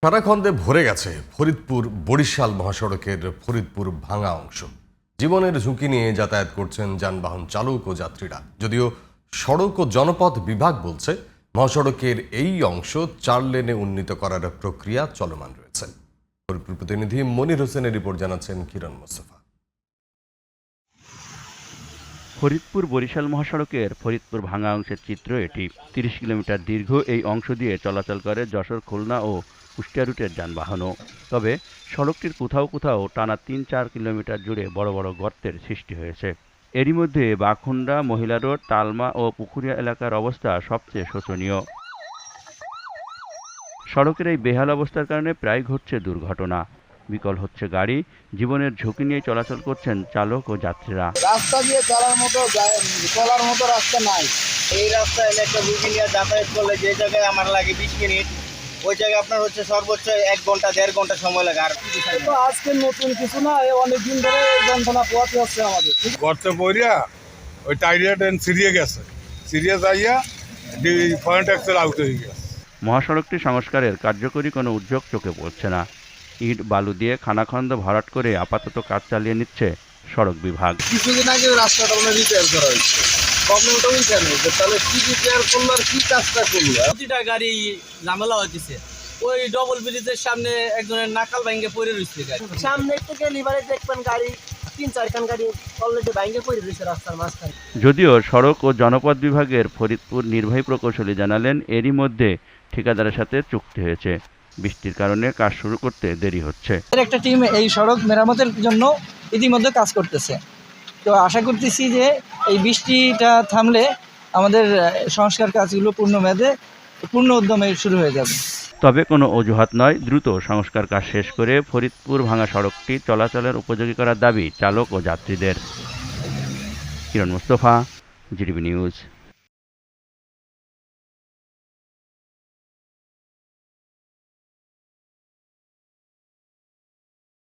খানাখন্দে ভরে গেছে ফরিদপুর বরিশাল মহাসড়কের ফরিদপুর ভাঙা অংশ। জীবনের ঝুঁকি নিয়ে যাতায়াত করছেন যানবাহন চালক ও যাত্রীরা। যদিও সড়ক ও জনপথ বিভাগ বলছে মহাসড়কের এই অংশ 4 লেনে উন্নীত করার প্রক্রিয়া চলমান রয়েছে। ফরিদপুর প্রতিনিধি মনির হোসেনের রিপোর্ট জানাচ্ছেন কিরণ মোস্তফা। ফরিদপুর বরিশাল মহাসড়কের ফরিদপুর ভাঙা অংশের চিত্র এটি। 30 কিলোমিটার দীর্ঘ এই অংশ দিয়ে চলাচল করে যশোর, খুলনা ও কুষ্টিয়া রুটের যানবাহনও। তবে সড়কটির কোথাও কোথাও টানা 3-4 কিলোমিটার জুড়ে বড় বড় গর্তের সৃষ্টি হয়েছে। এরই মধ্যে বাখুন্ডা, মহিলা রোড, তালমা ও পুকুরিয়া এলাকার অবস্থা সবচেয়ে শোচনীয়। সড়কের এই বেহাল অবস্থার কারণে প্রায় ঘটছে দুর্ঘটনা। বিকল হচ্ছে গাড়ি, জীবনের ঝুঁকি নিয়ে চলাচল করছেন চালক ও যাত্রীরা। রাস্তা দিয়ে চলার মতো রাস্তা নাই। এই রাস্তায় একটা রুগী নিয়ে যাতায়াত করলে যে জায়গায় আমার লাগে 20 মিনিট, ওই জায়গায় আপনার হচ্ছে সর্বোচ্চ 1 ঘন্টা 1.5 ঘন্টা সময় লাগে। আর তো আজকে নতুন কিছু না, অনেক দিন ধরে যন্ত্রণা পোহাতে হচ্ছে আমাদের। গর্তে পড়িয়া ওই টাইরিয়া ট্রেন সিরিয়ে গেছে, সিরিয়ে যাইয়া ফ্রন্ট এক্সেল আউট হয়ে গেছে। মহাসড়কটি সংস্কারের কার্যকরী কোনো উদ্যোগ চোখে পড়ছে না। ইট বালু দিয়ে খানাখন্দ ভরাট করে আপাতত কাজ চালিয়ে নিচ্ছে সড়ক বিভাগ। কিছুদিন আগে রাস্তাটা রিপেয়ার করা হয়েছে, প্রবলেমটা ওইখানে যে তাহলে কি রিপেয়ার করলো আর কি কাজটা করলো। প্রতিটা গাড়ি ঝামেলা হইতেছে। ওই ডবল ব্রিজের সামনে একজনের নাকাল ভাঙ্গে পড়ে রয়েছে। সামনে থেকে লিভারে দেখবেন গাড়ি 3-4 খান গাড়ি অলরেডি ভাঙ্গে পড়ে রয়েছে রাস্তার মাঝখানে। যদিও সড়ক ও জনপথ বিভাগের ফরিদপুর নির্বাহী প্রকৌশলী জানালেন, এরই মধ্যে ঠিকাদারের সাথে চুক্তি হয়েছে। বৃষ্টির কারণে কাজ শুরু করতে দেরি হচ্ছে। একটা টিম এই সড়ক মেরামতের জন্য ইতিমধ্যে কাজ করতেছে। তো আশা করতেছি যে এই বৃষ্টিটা থামলে আমাদের সংস্কার কাজগুলো পূর্ণ উদ্যমে শুরু হয়ে যাবে। তবে কোনো অজুহাত নয়, দ্রুত সংস্কার কাজ শেষ করে ফরিদপুর ভাঙা সড়কটি চলাচলের উপযোগী করার দাবি চালক ও যাত্রীদের। কিরণ মোস্তফা, জিটিভি নিউজ।